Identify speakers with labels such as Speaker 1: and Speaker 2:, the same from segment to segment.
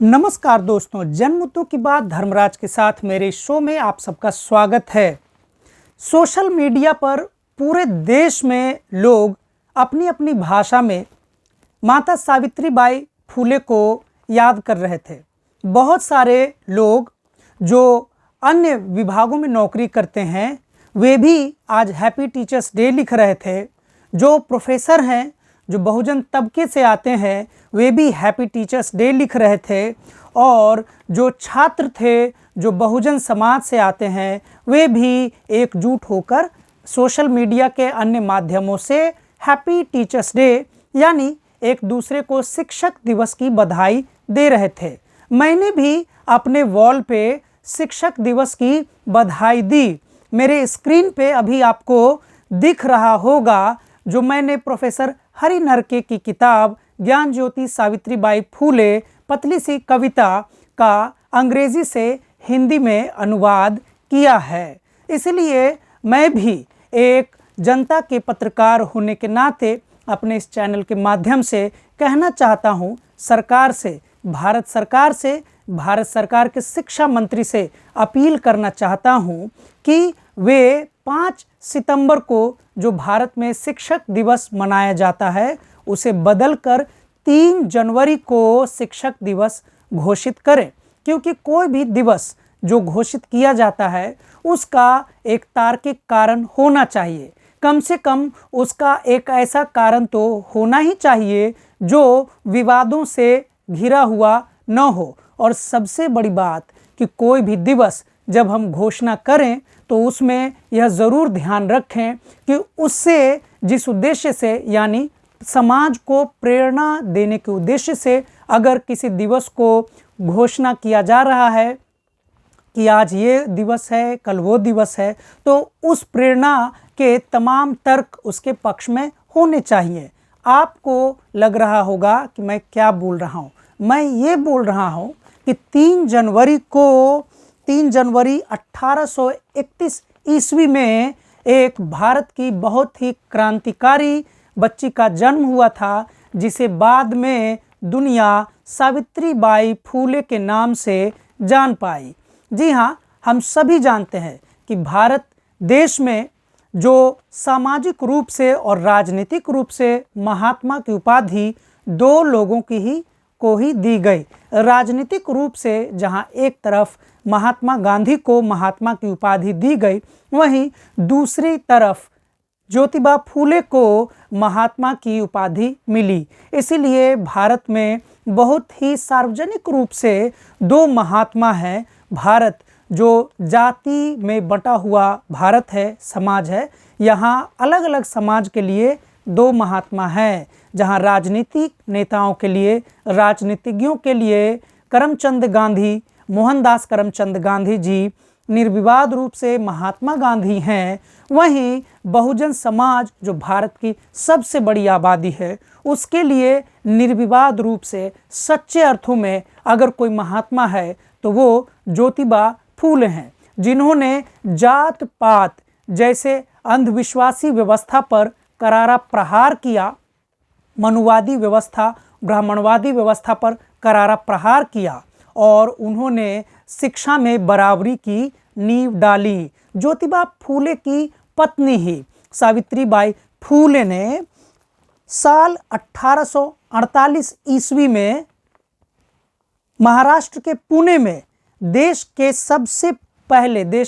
Speaker 1: नमस्कार दोस्तों, जन्म मुद्दों की बात धर्मराज के साथ मेरे शो में आप सबका स्वागत है। सोशल मीडिया पर पूरे देश में लोग अपनी अपनी भाषा में माता सावित्रीबाई फूले को याद कर रहे थे। बहुत सारे लोग जो अन्य विभागों में नौकरी करते हैं वे भी आज हैप्पी टीचर्स डे लिख रहे थे। जो प्रोफेसर हैं, जो बहुजन तबके से आते हैं, वे भी हैप्पी टीचर्स डे लिख रहे थे। और जो छात्र थे, जो बहुजन समाज से आते हैं, वे भी एकजुट होकर सोशल मीडिया के अन्य माध्यमों से हैप्पी टीचर्स डे यानी एक दूसरे को शिक्षक दिवस की बधाई दे रहे थे। मैंने भी अपने वॉल पे शिक्षक दिवस की बधाई दी। मेरे स्क्रीन पे अभी आपको दिख रहा होगा जो मैंने प्रोफेसर हरि नरके की किताब ज्ञान ज्योति सावित्रीबाई फूले पतली सी कविता का अंग्रेजी से हिंदी में अनुवाद किया है। इसलिए मैं भी एक जनता के पत्रकार होने के नाते अपने इस चैनल के माध्यम से कहना चाहता हूँ सरकार से, भारत सरकार के शिक्षा मंत्री से अपील करना चाहता हूँ कि वे 5 सितंबर को जो भारत में शिक्षक दिवस मनाया जाता है उसे बदलकर 3 जनवरी को शिक्षक दिवस घोषित करें। क्योंकि कोई भी दिवस जो घोषित किया जाता है उसका एक तार्किक कारण होना चाहिए। कम से कम उसका एक ऐसा कारण तो होना ही चाहिए जो विवादों से घिरा हुआ न हो। और सबसे बड़ी बात कि कोई भी दिवस जब हम घोषणा करें तो उसमें यह ज़रूर ध्यान रखें कि उससे जिस उद्देश्य से यानी समाज को प्रेरणा देने के उद्देश्य से अगर किसी दिवस को घोषणा किया जा रहा है कि आज ये दिवस है, कल वो दिवस है, तो उस प्रेरणा के तमाम तर्क उसके पक्ष में होने चाहिए। आपको लग रहा होगा कि मैं क्या बोल रहा हूँ। मैं ये बोल रहा हूँ कि 3 जनवरी 1831 ईस्वी में एक भारत की बहुत ही क्रांतिकारी बच्ची का जन्म हुआ था जिसे बाद में दुनिया सावित्रीबाई फूले के नाम से जान पाई। जी हाँ, हम सभी जानते हैं कि भारत देश में जो सामाजिक रूप से और राजनीतिक रूप से महात्मा की उपाधि 2 लोगों को ही दी गई। राजनीतिक रूप से जहाँ एक तरफ महात्मा गांधी को महात्मा की उपाधि दी गई, वहीं दूसरी तरफ ज्योतिबा फूले को महात्मा की उपाधि मिली। इसीलिए भारत में बहुत ही सार्वजनिक रूप से 2 महात्मा हैं। भारत जो जाति में बंटा हुआ भारत है, समाज है, यहाँ अलग अलग समाज के लिए 2 महात्मा हैं। जहाँ राजनीतिक नेताओं के लिए, राजनीतिज्ञों के लिए करमचंद गांधी, मोहनदास करमचंद गांधी जी निर्विवाद रूप से महात्मा गांधी हैं, वहीं बहुजन समाज जो भारत की सबसे बड़ी आबादी है उसके लिए निर्विवाद रूप से सच्चे अर्थों में अगर कोई महात्मा है तो वो ज्योतिबा फूले हैं, जिन्होंने जात पात जैसे अंधविश्वासी व्यवस्था पर करारा प्रहार किया, मनुवादी व्यवस्था, ब्राह्मणवादी व्यवस्था पर करारा प्रहार किया और उन्होंने शिक्षा में बराबरी की नींव डाली। ज्योतिबा फूले की पत्नी ही सावित्रीबाई फूले ने साल 1848 ईस्वी में महाराष्ट्र के पुणे में देश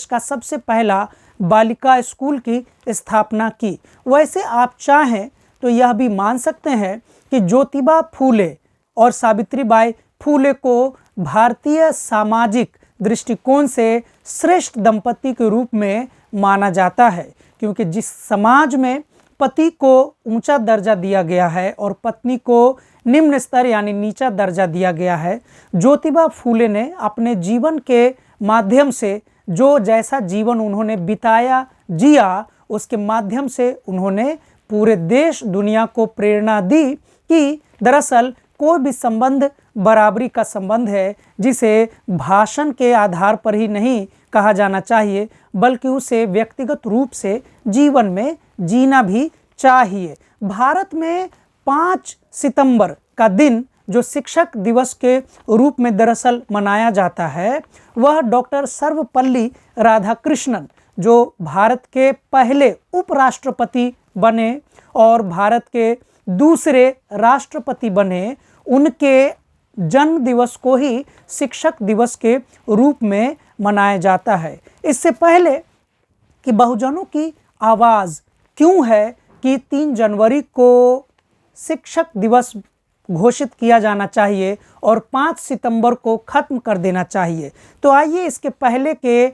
Speaker 1: का सबसे पहला बालिका स्कूल की स्थापना की। वैसे आप चाहें तो यह भी मान सकते हैं कि ज्योतिबा फूले और सावित्रीबाई फूले को भारतीय सामाजिक दृष्टिकोण से श्रेष्ठ दंपति के रूप में माना जाता है। क्योंकि जिस समाज में पति को ऊंचा दर्जा दिया गया है और पत्नी को निम्न स्तर यानी नीचा दर्जा दिया गया है, ज्योतिबा फूले ने अपने जीवन के माध्यम से जो जैसा जीवन उन्होंने बिताया, जिया, उसके माध्यम से उन्होंने पूरे देश दुनिया को प्रेरणा दी कि दरअसल कोई भी संबंध बराबरी का संबंध है जिसे भाषण के आधार पर ही नहीं कहा जाना चाहिए बल्कि उसे व्यक्तिगत रूप से जीवन में जीना भी चाहिए। भारत में 5 सितंबर का दिन जो शिक्षक दिवस के रूप में दरअसल मनाया जाता है वह डॉक्टर सर्वपल्ली राधाकृष्णन, जो भारत के पहले उपराष्ट्रपति बने और भारत के दूसरे राष्ट्रपति बने, उनके जन्म दिवस को ही शिक्षक दिवस के रूप में मनाया जाता है। इससे पहले कि बहुजनों की आवाज़ क्यों है कि 3 जनवरी को शिक्षक दिवस घोषित किया जाना चाहिए और 5 सितंबर को ख़त्म कर देना चाहिए, तो आइए इसके पहले के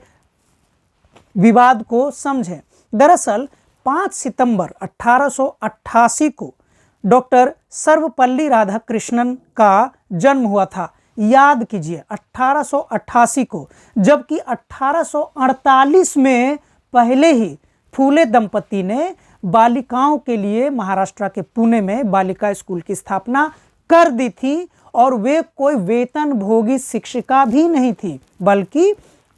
Speaker 1: विवाद को समझें। दरअसल 5 सितंबर 1888 को डॉक्टर सर्वपल्ली राधाकृष्णन का जन्म हुआ था। याद कीजिए 1888 को, जबकि 1848 में पहले ही फूले दंपति ने बालिकाओं के लिए महाराष्ट्र के पुणे में बालिका स्कूल की स्थापना कर दी थी और वे कोई वेतन भोगी शिक्षिका भी नहीं थी, बल्कि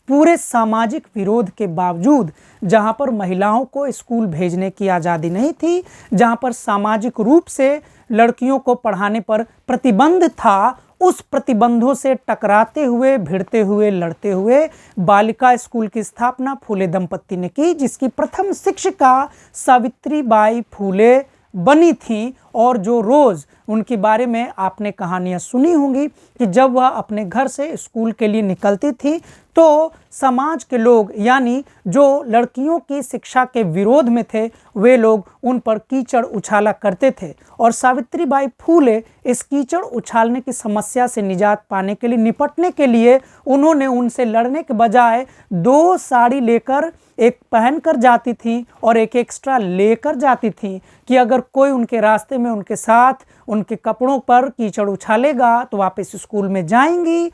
Speaker 1: पूरे सामाजिक विरोध के बावजूद, जहां पर महिलाओं को स्कूल भेजने की आज़ादी नहीं थी, जहां पर सामाजिक रूप से लड़कियों को पढ़ाने पर प्रतिबंध था, उस प्रतिबंधों से टकराते हुए, भिड़ते हुए, लड़ते हुए बालिका स्कूल की स्थापना फूले दंपति ने की, जिसकी प्रथम शिक्षिका सावित्रीबाई फूले बनी थी। और जो रोज़ उनके बारे में आपने कहानियाँ सुनी होंगी कि जब वह अपने घर से स्कूल के लिए निकलती थी तो समाज के लोग, यानी जो लड़कियों की शिक्षा के विरोध में थे, वे लोग उन पर कीचड़ उछाला करते थे और सावित्रीबाई फूले इस कीचड़ उछालने की समस्या से निजात पाने के लिए, निपटने के लिए उन्होंने उनसे लड़ने के बजाय 2 साड़ी लेकर एक पहन कर जाती थी और एक एक्स्ट्रा लेकर जाती थी कि अगर कोई उनके रास्ते में उनके साथ उनके कपड़ों पर कीचड़ उछालेगा तो वापस स्कूल में जाएंगी,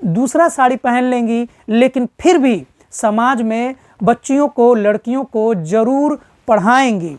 Speaker 1: दूसरा साड़ी पहन लेंगी, लेकिन फिर भी समाज में बच्चियों को, लड़कियों को जरूर पढ़ाएंगी।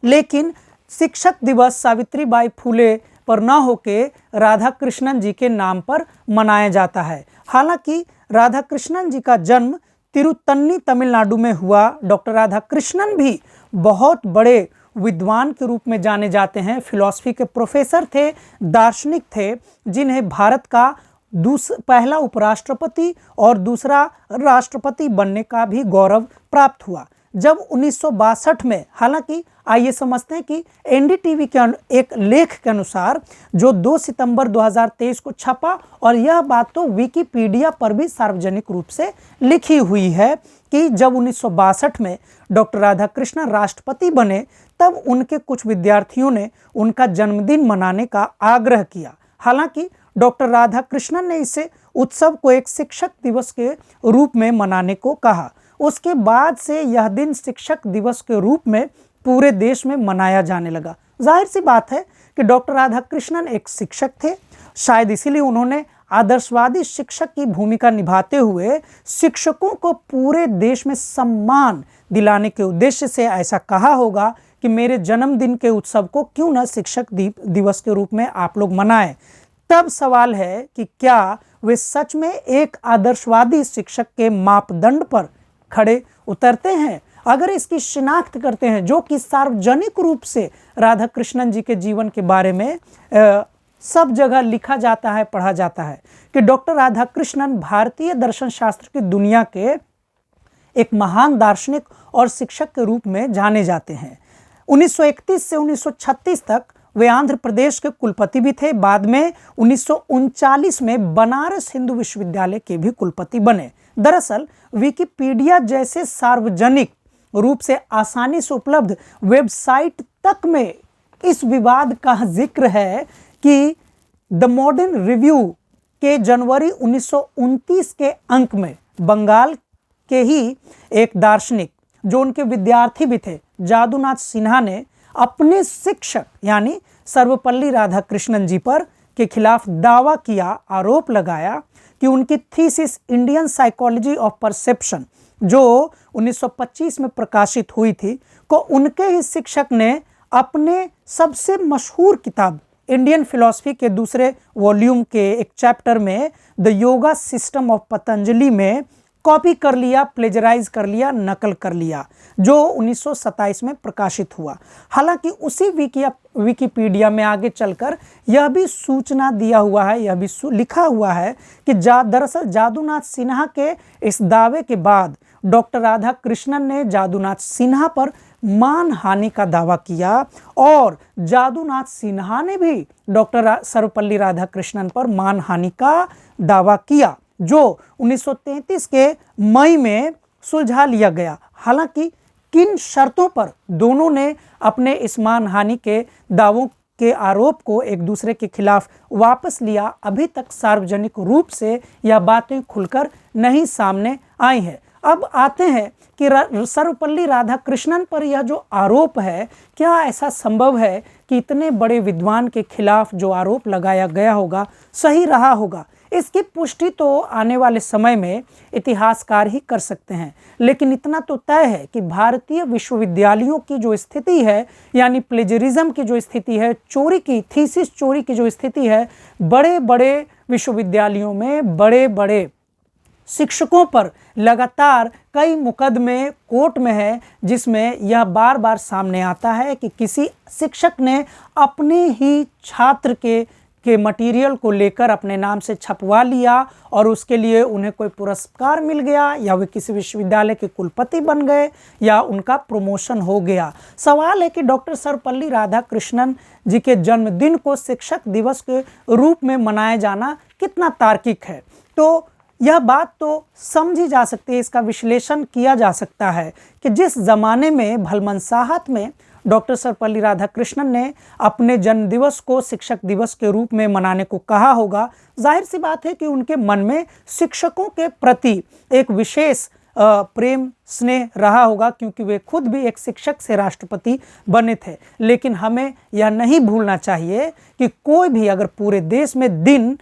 Speaker 1: लेकिन शिक्षक दिवस सावित्रीबाई फूले पर न होके राधाकृष्णन जी के नाम पर मनाया जाता है। हालांकि राधाकृष्णन जी का जन्म तिरुत्तनी तमिलनाडु में हुआ। डॉक्टर राधाकृष्णन भी बहुत बड़े विद्वान के रूप में जाने जाते हैं, फिलॉसफी के प्रोफेसर थे, दार्शनिक थे, जिन्हें भारत का पहला उपराष्ट्रपति और दूसरा राष्ट्रपति बनने का भी गौरव प्राप्त हुआ। जब 1962 में, हालांकि आइए समझते हैं कि एनडीटीवी के एक लेख के अनुसार जो 2 सितंबर 2023 को छपा, और यह बात तो विकिपीडिया पर भी सार्वजनिक रूप से लिखी हुई है कि जब 1962 में डॉक्टर राधाकृष्णन राष्ट्रपति बने तब उनके कुछ विद्यार्थियों ने उनका जन्मदिन मनाने का आग्रह किया। हालांकि डॉक्टर राधाकृष्णन ने इसे उत्सव को एक शिक्षक दिवस के रूप में मनाने को कहा। उसके बाद से यह दिन शिक्षक दिवस के रूप में पूरे देश में मनाया जाने लगा। जाहिर सी बात है कि डॉक्टर राधाकृष्णन एक शिक्षक थे, शायद इसीलिए उन्होंने आदर्शवादी शिक्षक की भूमिका निभाते हुए शिक्षकों को पूरे देश में सम्मान दिलाने के उद्देश्य से ऐसा कहा होगा कि मेरे जन्मदिन के उत्सव को क्यों न शिक्षक दिवस के रूप में आप लोग मनाएं। तब सवाल है कि क्या वे सच में एक आदर्शवादी शिक्षक के मापदंड पर खड़े उतरते हैं? अगर इसकी शिनाख्त करते हैं, जो कि सार्वजनिक रूप से राधाकृष्णन जी के जीवन के बारे में सब जगह लिखा जाता है, पढ़ा जाता है कि डॉक्टर राधाकृष्णन भारतीय दर्शन शास्त्र की दुनिया के एक महान दार्शनिक और शिक्षक के रूप में जाने जाते हैं। 1931 से 1936 तक वे आंध्र प्रदेश के कुलपति भी थे। बाद में 1939 में बनारस हिंदू विश्वविद्यालय के भी कुलपति बने। दरअसल विकिपीडिया जैसे सार्वजनिक रूप से आसानी से उपलब्ध वेबसाइट तक में इस विवाद का जिक्र है कि द मॉडर्न रिव्यू के जनवरी 1929 के अंक में बंगाल के ही एक दार्शनिक, जो उनके विद्यार्थी भी थे, जादूनाथ सिन्हा ने अपने शिक्षक यानी सर्वपल्ली राधाकृष्णन जी पर के खिलाफ दावा किया, आरोप लगाया कि उनकी thesis Indian psychology of perception, जो 1925 में प्रकाशित हुई थी, को उनके ही शिक्षक ने अपने सबसे मशहूर किताब इंडियन फिलॉसफी के दूसरे वॉल्यूम के एक चैप्टर में the yoga system of Patanjali में कॉपी कर लिया, प्लेजराइज कर लिया, नकल कर लिया, जो 1927 में प्रकाशित हुआ। हालांकि उसी विकिपीडिया में आगे चलकर यह भी सूचना दिया हुआ है, यह भी लिखा हुआ है कि दरअसल जादूनाथ सिन्हा के इस दावे के बाद डॉक्टर राधा कृष्णन ने जादूनाथ सिन्हा पर मानहानि का दावा किया और जादूनाथ सिन्हा ने भी डॉक्टर सर्वपल्ली राधाकृष्णन पर मानहानि का दावा किया, जो 1933 के मई में सुलझा लिया गया। हालांकि किन शर्तों पर दोनों ने अपने इस मानहानि के दावों के आरोप को एक दूसरे के खिलाफ वापस लिया, अभी तक सार्वजनिक रूप से यह बातें खुलकर नहीं सामने आई हैं। अब आते हैं कि सर्वपल्ली राधाकृष्णन पर यह जो आरोप है, क्या ऐसा संभव है कि इतने बड़े विद्वान के खिलाफ जो आरोप लगाया गया होगा सही रहा होगा? इसकी पुष्टि तो आने वाले समय में इतिहासकार ही कर सकते हैं, लेकिन इतना तो तय है कि भारतीय विश्वविद्यालयों की जो स्थिति है, यानी प्लेजरिज्म की जो स्थिति है, चोरी की, थीसिस चोरी की जो स्थिति है, बड़े बड़े विश्वविद्यालयों में बड़े बड़े शिक्षकों पर लगातार कई मुकदमे कोर्ट में है, जिसमें यह बार बार सामने आता है कि किसी शिक्षक ने अपने ही छात्र के मटेरियल को लेकर अपने नाम से छपवा लिया और उसके लिए उन्हें कोई पुरस्कार मिल गया, या वे किसी विश्वविद्यालय के कुलपति बन गए, या उनका प्रमोशन हो गया। सवाल है कि डॉक्टर सर्वपल्ली राधाकृष्णन जी के जन्मदिन को शिक्षक दिवस के रूप में मनाया जाना कितना तार्किक है? तो यह बात तो समझी जा सकती है, इसका विश्लेषण किया जा सकता है कि जिस ज़माने में भलमनसाहत में डॉक्टर सर्वपल्ली राधाकृष्णन ने अपने जन्मदिवस को शिक्षक दिवस के रूप में मनाने को कहा होगा, जाहिर सी बात है कि उनके मन में शिक्षकों के प्रति एक विशेष प्रेम स्नेह रहा होगा, क्योंकि वे खुद भी एक शिक्षक से राष्ट्रपति बने थे। लेकिन हमें यह नहीं भूलना चाहिए कि कोई भी अगर पूरे देश में दिन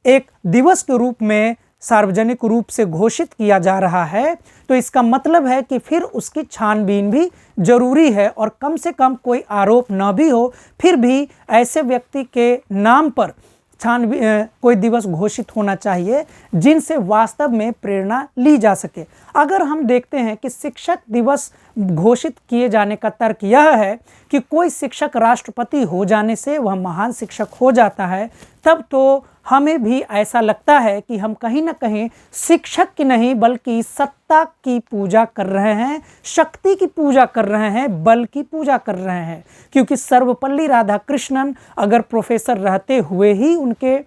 Speaker 1: एक दिवस के रूप में सार्वजनिक रूप से घोषित किया जा रहा है, तो इसका मतलब है कि फिर उसकी छानबीन भी जरूरी है, और कम से कम कोई आरोप न भी हो, फिर भी ऐसे व्यक्ति के नाम पर कोई दिवस घोषित होना चाहिए जिनसे वास्तव में प्रेरणा ली जा सके। अगर हम देखते हैं कि शिक्षक दिवस घोषित किए जाने का तर्क यह है कि कोई शिक्षक राष्ट्रपति हो जाने से वह महान शिक्षक हो जाता है, तब तो हमें भी ऐसा लगता है कि हम कहीं ना कहीं शिक्षक की नहीं बल्कि सत्ता की पूजा कर रहे हैं, शक्ति की पूजा कर रहे हैं, बल की पूजा कर रहे हैं। क्योंकि सर्वपल्ली राधाकृष्णन अगर प्रोफेसर रहते हुए ही उनके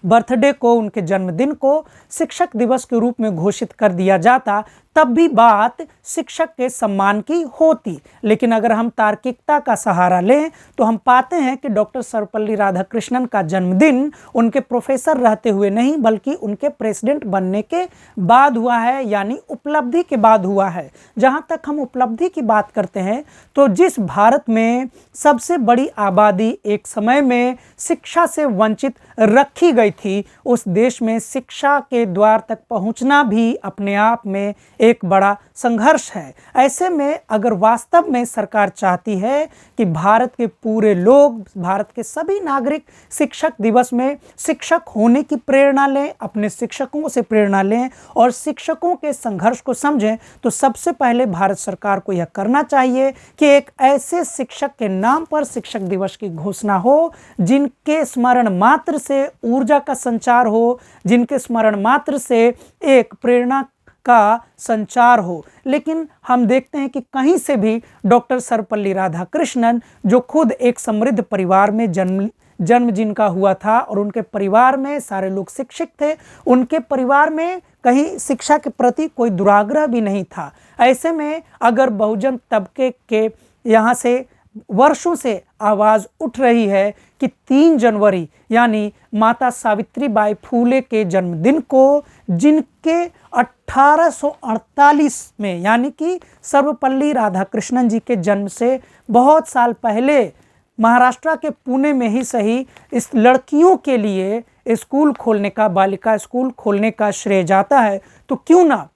Speaker 1: बर्थडे को, उनके जन्मदिन को शिक्षक दिवस के रूप में घोषित कर दिया जाता, तब भी बात शिक्षक के सम्मान की होती। लेकिन अगर हम तार्किकता का सहारा लें तो हम पाते हैं कि डॉक्टर सर्वपल्ली राधाकृष्णन का जन्मदिन उनके प्रोफेसर रहते हुए नहीं बल्कि उनके प्रेसिडेंट बनने के बाद हुआ है, यानी उपलब्धि के बाद हुआ है। जहां तक हम उपलब्धि की बात करते हैं तो जिस भारत में सबसे बड़ी आबादी एक समय में शिक्षा से वंचित रखी गई थी, उस देश में शिक्षा के द्वार तक पहुंचना भी अपने आप में एक बड़ा संघर्ष है। ऐसे में अगर वास्तव में सरकार चाहती है कि भारत के पूरे लोग, भारत के सभी नागरिक शिक्षक दिवस में शिक्षक होने की प्रेरणा लें, अपने शिक्षकों से प्रेरणा लें और शिक्षकों के संघर्ष को समझें, तो सबसे पहले भारत सरकार को यह करना चाहिए कि एक ऐसे शिक्षक के नाम पर शिक्षक दिवस की घोषणा हो जिनके स्मरण मात्र से ऊर्जा का संचार हो, जिनके स्मरण मात्र से एक प्रेरणा का संचार हो। लेकिन हम देखते हैं कि कहीं से भी डॉक्टर सर्वपल्ली राधाकृष्णन, जो खुद एक समृद्ध परिवार में जन्म जिनका हुआ था और उनके परिवार में सारे लोग शिक्षित थे, उनके परिवार में कहीं शिक्षा के प्रति कोई दुराग्रह भी नहीं था। ऐसे में अगर बहुजन तबके के यहाँ से वर्षों से आवाज़ उठ रही है कि 3 जनवरी यानी माता सावित्रीबाई फूले के जन्मदिन को, जिनके 1848 में यानी कि सर्वपल्ली राधाकृष्णन जी के जन्म से बहुत साल पहले महाराष्ट्र के पुणे में ही सही इस लड़कियों के लिए स्कूल खोलने का, बालिका स्कूल खोलने का श्रेय जाता है, तो क्यों ना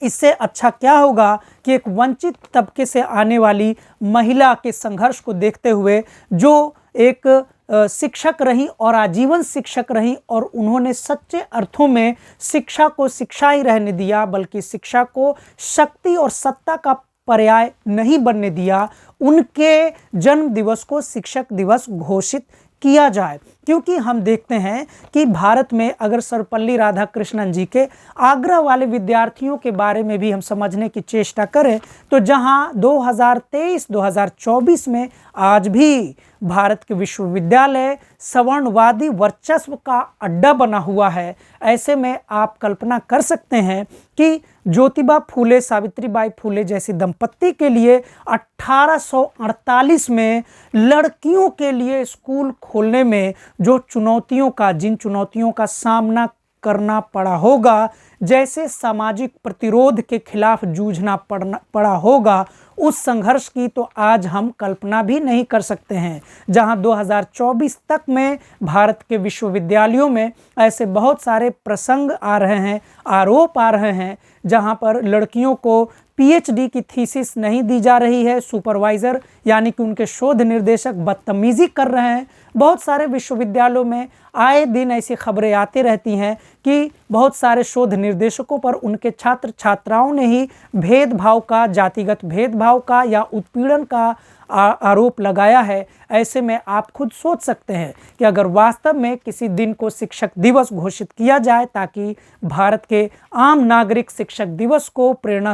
Speaker 1: इससे अच्छा क्या होगा कि एक वंचित तबके से आने वाली महिला के संघर्ष को देखते हुए जो एक शिक्षक रहीं और आजीवन शिक्षक रहीं, और उन्होंने सच्चे अर्थों में शिक्षा को शिक्षा ही रहने दिया, बल्कि शिक्षा को शक्ति और सत्ता का पर्याय नहीं बनने दिया। उनके जन्म दिवस को शिक्षक दिवस घोषित किया जाए, क्योंकि हम देखते हैं कि भारत में अगर सर्वपल्ली राधाकृष्णन जी के आगरा वाले विद्यार्थियों के बारे में भी हम समझने की चेष्टा करें, तो जहां 2023-2024 में आज भी भारत के विश्वविद्यालय सवर्णवादी वर्चस्व का अड्डा बना हुआ है, ऐसे में आप कल्पना कर सकते हैं कि ज्योतिबा फूले सावित्रीबाई फूले जैसी दंपत्ति के लिए 1848 में लड़कियों के लिए स्कूल खोलने में जिन चुनौतियों का सामना करना पड़ा होगा, जैसे सामाजिक प्रतिरोध के खिलाफ जूझना पड़ा होगा, उस संघर्ष की तो आज हम कल्पना भी नहीं कर सकते हैं। जहां 2024 तक में भारत के विश्वविद्यालयों में ऐसे बहुत सारे प्रसंग आ रहे हैं, आरोप आ रहे हैं, जहां पर लड़कियों को पीएचडी की थीसिस नहीं दी जा रही है, सुपरवाइज़र यानी कि उनके शोध निर्देशक बदतमीजी कर रहे हैं। बहुत सारे विश्वविद्यालयों में आए दिन ऐसी खबरें आती रहती हैं कि बहुत सारे शोध निर्देशकों पर उनके छात्र छात्राओं ने ही भेदभाव का, जातिगत भेदभाव का या उत्पीड़न का आरोप लगाया है। ऐसे में आप खुद सोच सकते हैं कि अगर वास्तव में किसी दिन को शिक्षक दिवस घोषित किया जाए ताकि भारत के आम नागरिक शिक्षक दिवस को प्रेरणा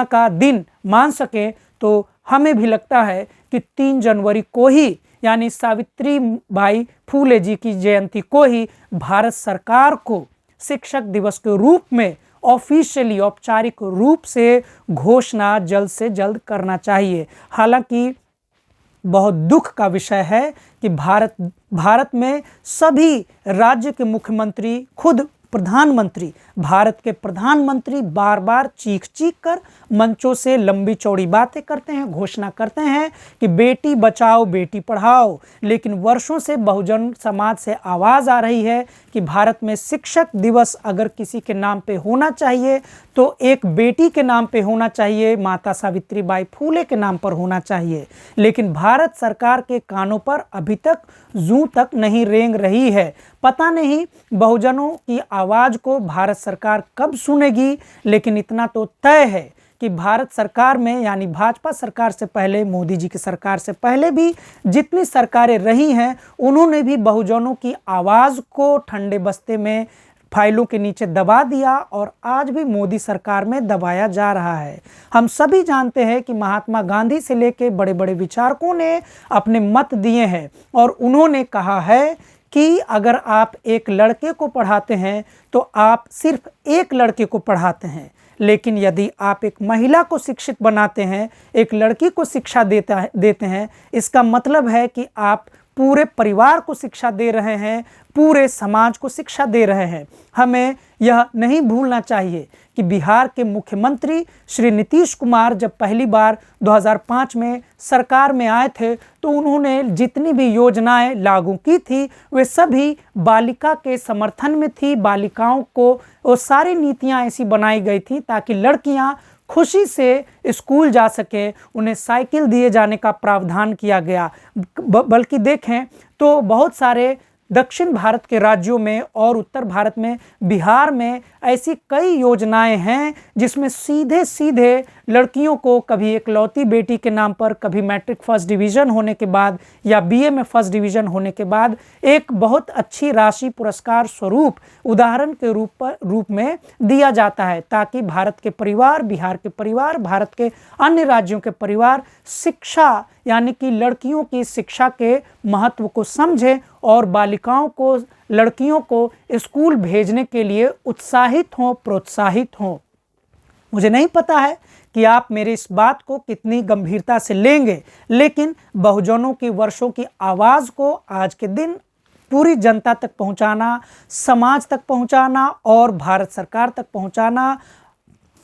Speaker 1: का दिन मान सकें, तो हमें भी लगता है कि 3 जनवरी को ही, यानी सावित्रीबाई फूले जी की जयंती को ही भारत सरकार को शिक्षक दिवस के रूप में ऑफिशियली, औपचारिक रूप से घोषणा जल्द से जल्द करना चाहिए। हालांकि बहुत दुख का विषय है कि भारत में सभी राज्य के मुख्यमंत्री, खुद प्रधानमंत्री, भारत के प्रधानमंत्री बार बार चीख कर मंचों से लंबी चौड़ी बातें करते हैं, घोषणा करते हैं कि बेटी बचाओ बेटी पढ़ाओ, लेकिन वर्षों से बहुजन समाज से आवाज़ आ रही है कि भारत में शिक्षक दिवस अगर किसी के नाम पे होना चाहिए तो एक बेटी के नाम पे होना चाहिए, माता सावित्रीबाई फूले के नाम पर होना चाहिए। लेकिन भारत सरकार के कानों पर अभी तक जूं तक नहीं रेंग रही है। पता नहीं बहुजनों की आवाज़ को भारत सरकार कब सुनेगी, लेकिन इतना तो तय है कि भारत सरकार में, यानी भाजपा सरकार से पहले, मोदी जी की सरकार से पहले भी जितनी सरकारें रही हैं, उन्होंने भी बहुजनों की आवाज़ को ठंडे बस्ते में फाइलों के नीचे दबा दिया और आज भी मोदी सरकार में दबाया जा रहा है। हम सभी जानते हैं कि महात्मा गांधी से लेकर बड़े बड़े विचारकों ने अपने मत दिए हैं और उन्होंने कहा है कि अगर आप एक लड़के को पढ़ाते हैं तो आप सिर्फ एक लड़के को पढ़ाते हैं, लेकिन यदि आप एक महिला को शिक्षित बनाते हैं, एक लड़की को शिक्षा देते हैं, इसका मतलब है कि आप पूरे परिवार को शिक्षा दे रहे हैं, पूरे समाज को शिक्षा दे रहे हैं। हमें यह नहीं भूलना चाहिए कि बिहार के मुख्यमंत्री श्री नीतीश कुमार जब पहली बार 2005 में सरकार में आए थे तो उन्होंने जितनी भी योजनाएं लागू की थी वे सभी बालिका के समर्थन में थी। बालिकाओं को वो सारी नीतियां ऐसी बनाई गई थी ताकि लड़कियां खुशी से स्कूल जा सके, उन्हें साइकिल दिए जाने का प्रावधान किया गया। बल्कि देखें तो बहुत सारे दक्षिण भारत के राज्यों में और उत्तर भारत में, बिहार में ऐसी कई योजनाएं हैं जिसमें सीधे सीधे लड़कियों को कभी एकलौती बेटी के नाम पर, कभी मैट्रिक फर्स्ट डिवीज़न होने के बाद या बीए में फर्स्ट डिवीज़न होने के बाद एक बहुत अच्छी राशि पुरस्कार स्वरूप उदाहरण के रूप में दिया जाता है, ताकि भारत के परिवार, बिहार के परिवार, भारत के अन्य राज्यों के परिवार शिक्षा, यानी कि लड़कियों की शिक्षा के महत्व को समझें और बालिकाओं को, लड़कियों को स्कूल भेजने के लिए उत्साहित हों, प्रोत्साहित हों। मुझे नहीं पता है कि आप मेरी इस बात को कितनी गंभीरता से लेंगे, लेकिन बहुजनों की वर्षों की आवाज़ को आज के दिन पूरी जनता तक पहुंचाना, समाज तक पहुंचाना और भारत सरकार तक पहुंचाना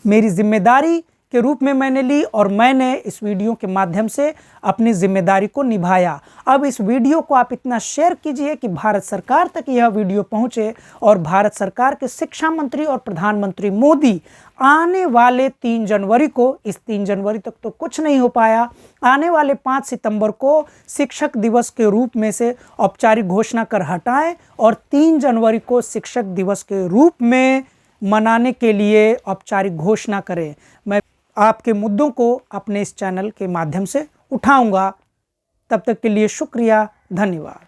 Speaker 1: मेरी जिम्मेदारी के रूप में मैंने ली और मैंने इस वीडियो के माध्यम से अपनी जिम्मेदारी को निभाया। अब इस वीडियो को आप इतना शेयर कीजिए कि भारत सरकार तक यह वीडियो पहुंचे और भारत सरकार के शिक्षा मंत्री और प्रधानमंत्री मोदी आने वाले 3 जनवरी को, इस 3 जनवरी तक तो कुछ नहीं हो पाया, आने वाले 5 सितंबर को शिक्षक दिवस के रूप में से औपचारिक घोषणा कर हटाएं और 3 जनवरी को शिक्षक दिवस के रूप में मनाने के लिए औपचारिक घोषणा करें। मैं आपके मुद्दों को अपने इस चैनल के माध्यम से उठाऊंगा। तब तक के लिए शुक्रिया, धन्यवाद।